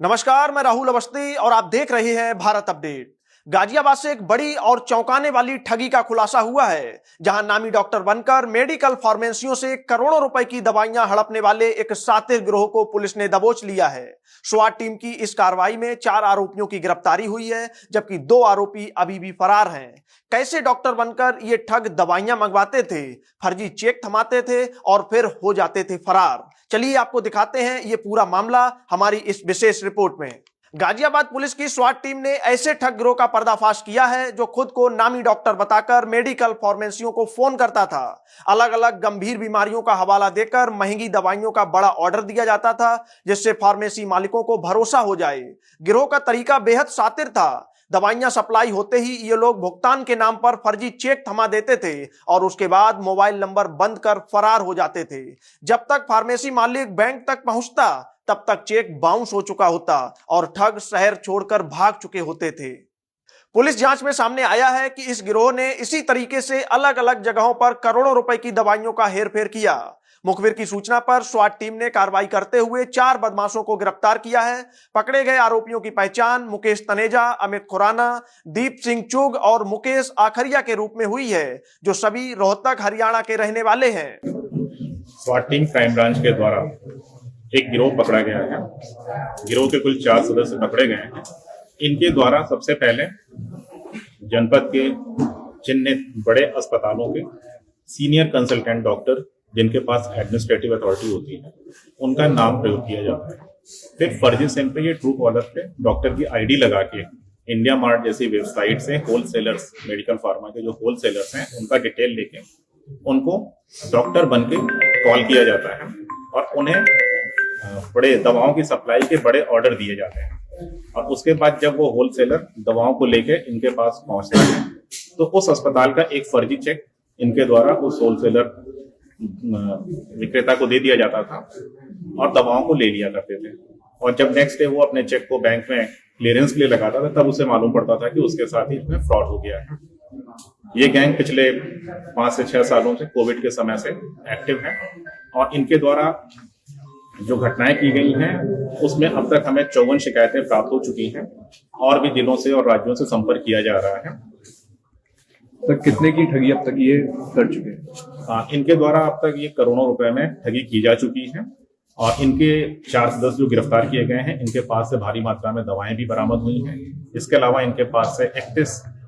नमस्कार, मैं राहुल अवस्थी और आप देख रहे हैं भारत अपडेट। गाजियाबाद से एक बड़ी और चौंकाने वाली ठगी का खुलासा हुआ है, जहां नामी डॉक्टर बनकर मेडिकल फार्मेसियों से करोड़ों रुपए की दवाइयां हड़पने वाले एक शातिर गिरोह को पुलिस ने दबोच लिया है। स्वाट टीम की इस कार्रवाई में 4 आरोपियों की गिरफ्तारी हुई है, जबकि 2 आरोपी अभी भी फरार हैं। कैसे डॉक्टर बनकर ये ठग दवाइयां मंगवाते थे, फर्जी चेक थमाते थे और फिर हो जाते थे फरार। चलिए आपको दिखाते हैं ये पूरा मामला हमारी इस विशेष रिपोर्ट में। गाजियाबाद पुलिस की स्वाट टीम ने ऐसे ठग गिरोह का पर्दाफाश किया है जो खुद को नामी डॉक्टर बताकर मेडिकल फार्मेसियों को फोन करता था। अलग अलग गंभीर बीमारियों का हवाला देकर महंगी दवाइयों का बड़ा ऑर्डर दिया जाता था, जिससे फार्मेसी मालिकों को भरोसा हो जाए। गिरोह का तरीका बेहद शातिर था। दवाइयां सप्लाई होते ही ये लोग भुगतान के नाम पर फर्जी चेक थमा देते थे और उसके बाद मोबाइल नंबर बंद कर फरार हो जाते थे। जब तक फार्मेसी मालिक बैंक तक पहुंचता तब तक चेक बाउंस हो चुका होता और ठग शहर छोड़कर भाग चुके होते थे। पुलिस जांच में सामने आया है कि इस गिरोह ने इसी तरीके से अलग अलग जगहों पर करोड़ों रुपए की दवाइयों का हेरफेर किया। मुखबिर की सूचना पर स्वाट टीम ने कार्रवाई करते हुए 4 बदमाशों को गिरफ्तार किया है। पकड़े गए आरोपियों की पहचान मुकेश तनेजा, अमित खुराना, दीप सिंह चुग और मुकेश आखरिया के रूप में हुई है, जो सभी रोहतक हरियाणा के रहने वाले हैं। स्वाट टीम क्राइम ब्रांच के द्वारा एक गिरोह पकड़ा गया है। गिरोह के कुल 4 सदस्य पकड़े गए हैं। इनके द्वारा सबसे पहले जनपद के चिन्हित बड़े अस्पतालों के सीनियर कंसल्टेंट डॉक्टर, जिनके पास एडमिनिस्ट्रेटिव अथॉरिटी होती है, उनका नाम प्रयोग किया जाता है। फिर फर्जी सिम पे ये ट्रू कॉलर पे डॉक्टर की आईडी लगा के इंडिया मार्ट जैसी वेबसाइट से होलसेलर्स, मेडिकल फार्मा के जो होलसेलर्स हैं, उनका डिटेल लेके उनको डॉक्टर बन के कॉल किया जाता है और उन्हें बड़े दवाओं की सप्लाई के बड़े ऑर्डर दिए जाते हैं। और उसके बाद जब वो होलसेलर दवाओं को लेके इनके पास पहुंचता है तो उस अस्पताल का एक फर्जी चेक इनके द्वारा उस होलसेलर विक्रेता को दे दिया जाता था और दवाओं को ले लिया करते थे। और जब नेक्स्ट डे वो अपने चेक को बैंक में क्लियरेंस के लिए लगाता था, तब उसे मालूम पड़ता था कि उसके साथ ही इसमें फ्रॉड हो गया है। ये गैंग पिछले 5 से 6 सालों से कोविड के समय से एक्टिव है और इनके द्वारा जो घटनाएं की गई हैं उसमें अब तक हमें 54 शिकायतें प्राप्त हो चुकी हैं और भी जिलों से और राज्यों से संपर्क किया जा रहा है। तो कितने की ठगी अब तक ये कर चुके हैं? इनके द्वारा अब तक ये करोड़ों रुपए में ठगी की जा चुकी है और इनके 4 सदस्य जो गिरफ्तार किए गए हैं, इनके पास से भारी मात्रा में दवाएं भी बरामद हुई हैं। इसके अलावा इनके पास से एक्टिव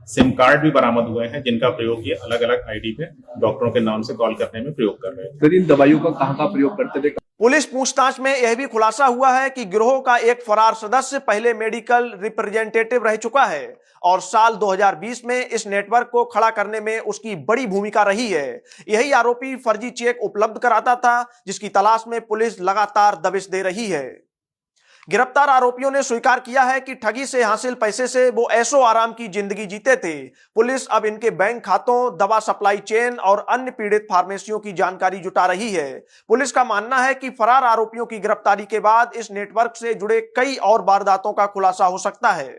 सिम कार्ड भी बरामद हुए हैं, जिनका प्रयोग ये अलग अलग आईडी पे डॉक्टरों के नाम से कॉल करने में प्रयोग कर रहे हैं। तो इन दवाइयों का कहाँ प्रयोग करते थे? पुलिस पूछताछ में यह भी खुलासा हुआ है कि गिरोह का एक फरार सदस्य पहले मेडिकल रिप्रेजेंटेटिव रह चुका है और साल 2020 में इस नेटवर्क को खड़ा करने में उसकी बड़ी भूमिका रही है। यही आरोपी फर्जी चेक उपलब्ध कराता था, जिसकी तलाश में पुलिस लगातार दबिश दे रही है। गिरफ्तार आरोपियों ने स्वीकार किया है कि ठगी से हासिल पैसे से वो ऐशो आराम की जिंदगी जीते थे। पुलिस अब इनके बैंक खातों, दवा सप्लाई चेन और अन्य पीड़ित फार्मेसियों की जानकारी जुटा रही है। पुलिस का मानना है कि फरार आरोपियों की गिरफ्तारी के बाद इस नेटवर्क से जुड़े कई और वारदातों का खुलासा हो सकता है।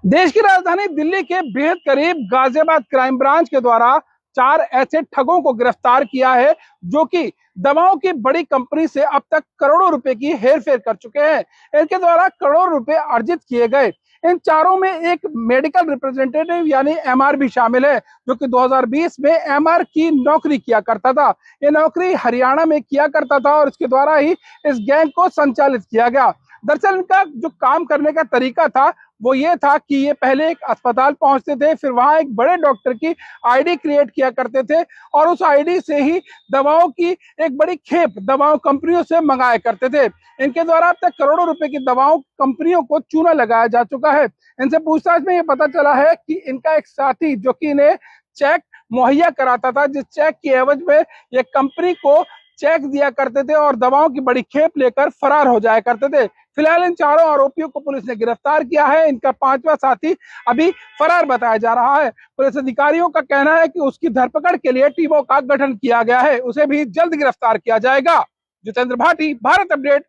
देश की राजधानी दिल्ली के बेहद करीब गाजियाबाद क्राइम ब्रांच के द्वारा 4 ऐसे ठगों को गिरफ्तार किया है, जो कि दवाओं की बड़ी कंपनी से अब तक करोड़ों रुपए की हेरफेर कर चुके हैं। इनके द्वारा करोड़ों रुपए अर्जित किए गए। इन चारों में एक मेडिकल रिप्रेजेंटेटिव यानी एमआर भी शामिल है, जो कि 2020 में एमआर की नौकरी किया करता था। ये नौकरी हरियाणा में किया करता था और इसके द्वारा ही इस गैंग को संचालित किया गया। दरअसल इनका जो काम करने का तरीका था वो ये था कि ये पहले एक अस्पताल पहुंचते थे, फिर वहां एक बड़े डॉक्टर की आईडी क्रिएट किया करते थे और उस आईडी से ही दवाओं की एक बड़ी खेप दवाओं कंपनियों से मंगाया करते थे। इनके द्वारा अब तक करोड़ों रुपए की दवाओं कंपनियों को चूना लगाया जा चुका है। इनसे पूछताछ में ये पता चला है कि इनका एक साथी, जो कि इन्हें चेक मुहैया कराता था, जिस चेक की एवज में ये कंपनी को चेक दिया करते थे और दवाओं की बड़ी खेप लेकर फरार हो जाया करते थे। फिलहाल इन चारों आरोपियों को पुलिस ने गिरफ्तार किया है। इनका 5वां साथी अभी फरार बताया जा रहा है। पुलिस अधिकारियों का कहना है कि उसकी धरपकड़ के लिए टीमों का गठन किया गया है। उसे भी जल्द गिरफ्तार किया जाएगा। जितेंद्र भाटी, भारत अपडेट,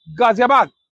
गाजियाबाद।